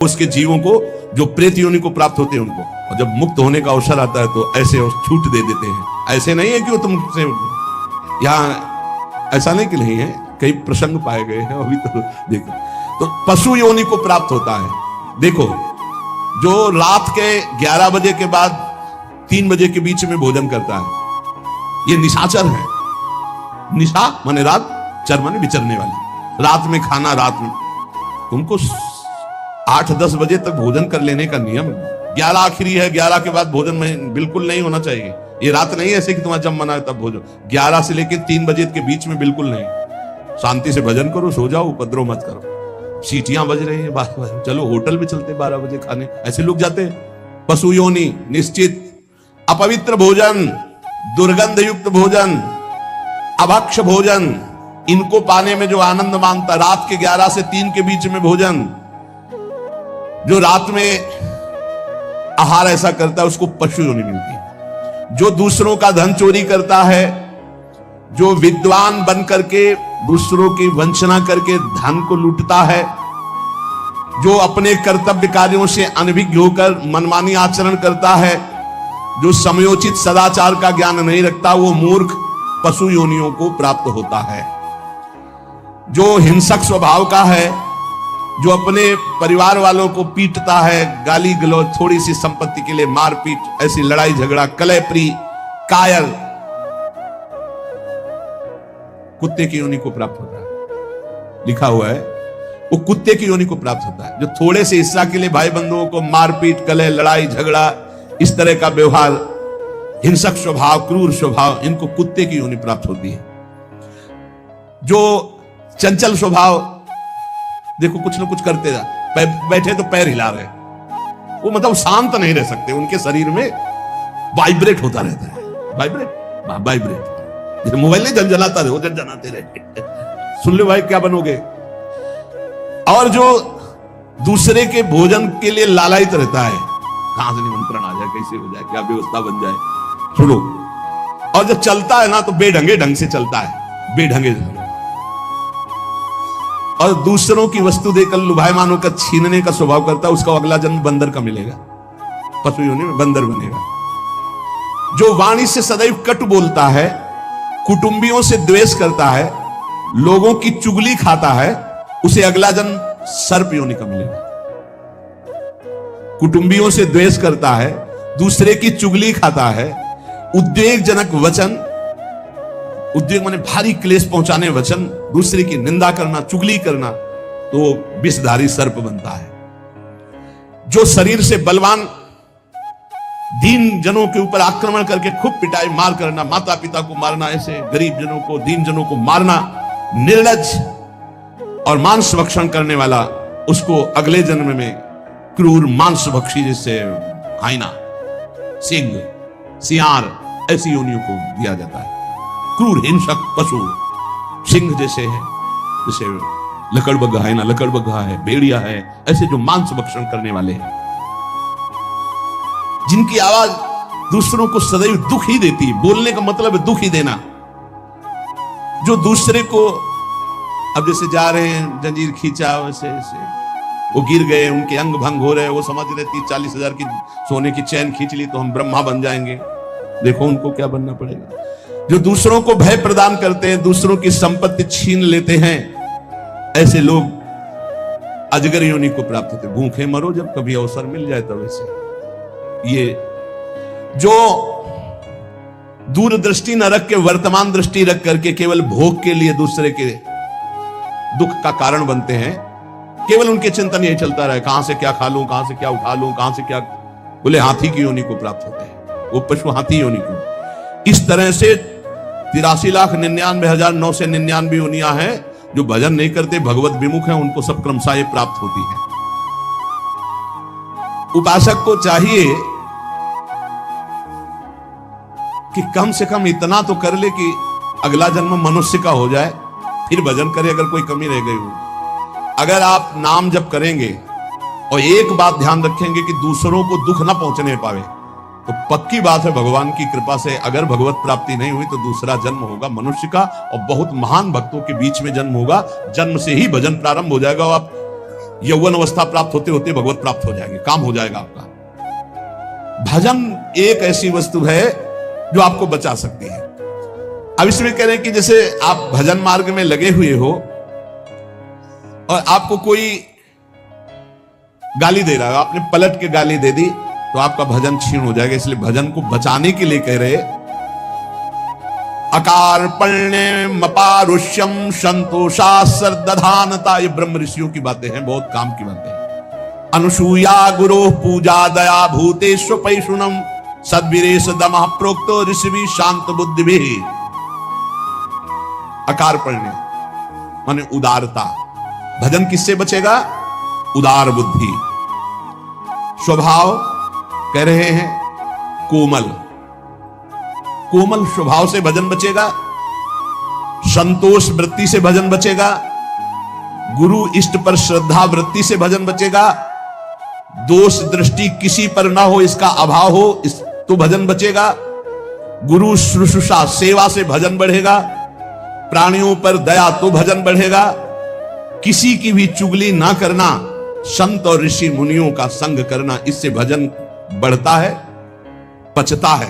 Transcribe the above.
उसके जीवों को जो प्रेत योनि को प्राप्त होते हैं उनको, और जब मुक्त होने का अवसर आता है तो ऐसे छूट दे देते हैं। ऐसे नहीं है कि वो तुमसे यहाँ ऐसा नहीं कि नहीं है, कई प्रसंग पाए गए हैं अभी तो देखो। तो पशु योनि को प्राप्त होता है। देखो जो रात के 11 बजे के बाद 3 बजे के बीच में भोजन करता है ये निशाचर है। निशा माने रात, चर माने विचरने वाली। रात में खाना, रात में तुमको 8-10 बजे तक भोजन कर लेने का नियम है। 11 आखिरी है, 11 के बाद भोजन में बिल्कुल नहीं होना चाहिए। ये रात नहीं है ऐसे कि तुम्हारा जब मना है तब भोजन। 11 से लेकर 3 बजे के बीच में बिल्कुल नहीं। शांति से भजन करो, सो जाओ, उपद्रव मत करो। सीटियां बज रही है 12 बजे, चलो होटल में चलते 12 बजे खाने, ऐसे लोग जाते हैं। पशु योनि निश्चित। अपवित्र भोजन, दुर्गंध युक्त भोजन, अभक्ष भोजन, इनको पाने में जो आनंद मांगता, रात के 11 से 3 के बीच में भोजन, जो रात में आहार ऐसा करता है उसको पशु योनि मिलती है। जो दूसरों का धन चोरी करता है, जो विद्वान बन करके दूसरों की वंचना करके धन को लूटता है, जो अपने कर्तव्य कार्यों से अनभिज्ञ होकर मनमानी आचरण करता है, जो समयोचित सदाचार का ज्ञान नहीं रखता, वो मूर्ख पशु योनियों को प्राप्त होता है। जो हिंसक स्वभाव का है, जो अपने परिवार वालों को पीटता है, गाली गलौज, थोड़ी सी संपत्ति के लिए मारपीट, ऐसी लड़ाई झगड़ा, कलहप्रिय, कायर, कुत्ते की योनि को प्राप्त होता है। लिखा हुआ है वो कुत्ते की योनि को प्राप्त होता है। जो थोड़े से हिस्सा के लिए भाई बंधुओं को मारपीट, कलह, लड़ाई झगड़ा, इस तरह का व्यवहार, हिंसक स्वभाव, क्रूर स्वभाव, इनको कुत्ते की योनि प्राप्त होती है। जो चंचल स्वभाव, देखो कुछ ना कुछ करते जा, बैठे तो पैर हिला रहे, वो मतलब शांत नहीं रह सकते, उनके शरीर में वाइब्रेट होता रहता है। वाइब्रेट जैसे मोबाइल नहीं जलजलाता रहे, वो जलजलाते रहे। सुन लो भाई क्या बनोगे। और जो दूसरे के भोजन के लिए लालायित रहता है, कहां से निमंत्रण आ जाए, कैसे हो जाए, क्या व्यवस्था बन जाए, सुनो। और जब चलता है ना तो बेढंगे ढंग से चलता है, बेढंगे ढंग। और दूसरों की वस्तु देकर लुभायमान होकर छीनने का स्वभाव करता है, उसका अगला जन्म बंदर का मिलेगा, पशु योनि में बंदर बनेगा। जो वाणी से सदैव कटु बोलता है, कुटुंबियों से द्वेष करता है, लोगों की चुगली खाता है, उसे अगला जन्म सर्प योनि का मिलेगा। कुटुंबियों से द्वेष करता है, दूसरे की चुगली खाता है, उद्वेगजनक वचन, उद्वेग माने भारी क्लेश पहुंचाने वचन, दूसरे की निंदा करना, चुगली करना, तो विषधारी सर्प बनता है। जो शरीर से बलवान दीन जनों के ऊपर आक्रमण करके खूब पिटाई मार करना, माता पिता को मारना, ऐसे गरीब जनों को, दीन जनों को मारना, निर्लज और मांस भक्षण करने वाला, उसको अगले जन्म में क्रूर मांस भक्षी, जैसे हाइना, सिंह, सियार, ऐसी योनियों को दिया जाता है। क्रूर हिंसक पशु, सिंह जैसे है, जैसे लकड़बग्घा है ना, लकड़बग्घा है, भेड़िया है, ऐसे जो मांस भक्षण करने वाले हैं, जिनकी आवाज दूसरों को सदैव दुख ही देती है। बोलने का मतलब है दुख ही देना। जो दूसरे को, अब जैसे जा रहे हैं, जंजीर खींचा, वैसे वो गिर गए, उनके अंग भंग हो रहे, वो समझ रहे 30-40 हजार की सोने की चैन खींच ली तो हम ब्रह्मा बन जाएंगे। देखो उनको क्या बनना पड़ेगा। जो दूसरों को भय प्रदान करते हैं, दूसरों की संपत्ति छीन लेते हैं, ऐसे लोग अजगर योनि को प्राप्त होते। भूखे मरो जब कभी अवसर मिल जाए तब। ऐसे ये जो दूरदृष्टि न रख के वर्तमान दृष्टि रख करके केवल भोग के लिए दूसरे के दुख का कारण बनते हैं, केवल उनके चिंतन यही चलता रहे, कहां से क्या खा लूं, कहां से क्या उठा लूं, कहां से क्या, बोले हाथी की योनि को प्राप्त होते हैं, वो पशु हाथी योनि को। इस तरह से 83,99,999 योनियां हैं। जो भजन नहीं करते, भगवत विमुख हैं, उनको सब क्रमशः ये प्राप्त होती है। उपासक को चाहिए कि कम से कम इतना तो कर ले कि अगला जन्म मनुष्य का हो जाए, फिर भजन करे अगर कोई कमी रह गई हो। अगर आप नाम जप करेंगे और एक बात ध्यान रखेंगे कि दूसरों को दुख ना पहुंचने पावे, तो पक्की बात है भगवान की कृपा से अगर भगवत प्राप्ति नहीं हुई तो दूसरा जन्म होगा मनुष्य का, और बहुत महान भक्तों के बीच में जन्म होगा। जन्म से ही भजन प्रारंभ हो जाएगा और आप यौवन अवस्था प्राप्त होते होते भगवत प्राप्त हो जाएंगे, काम हो जाएगा आपका। भजन एक ऐसी वस्तु है जो आपको बचा सकती है। अब इसमें कह रहे हैं कि जैसे आप भजन मार्ग में लगे हुए हो और आपको कोई गाली दे रहा है, आपने पलट के गाली दे दी तो आपका भजन क्षीण हो जाएगा। इसलिए भजन को बचाने के लिए कह रहे अकारपण्यमपारुष्यम संतोषा सर्दधानता। ये ब्रह्म ऋषियों की बातें हैं, बहुत काम की बातें हैं। अनुसूया गुरो पूजा दया भूतेष्व पैशुनम सद्वीरेश दमः प्रोक्तो ऋषि शांत बुद्धि भी। अकारपण्य माने उदारता। भजन किससे बचेगा? उदार बुद्धि। स्वभाव कह रहे हैं कोमल, कोमल स्वभाव से भजन बचेगा। संतोष वृत्ति से भजन बचेगा। गुरु इष्ट पर श्रद्धा वृत्ति से भजन बचेगा। दोष दृष्टि किसी पर ना हो, इसका अभाव हो इस तो भजन बचेगा। गुरु शुश्रूषा सेवा से भजन बढ़ेगा। प्राणियों पर दया तो भजन बढ़ेगा। किसी की भी चुगली ना करना, संत और ऋषि मुनियों का संग करना, इससे भजन बढ़ता है, पचता है।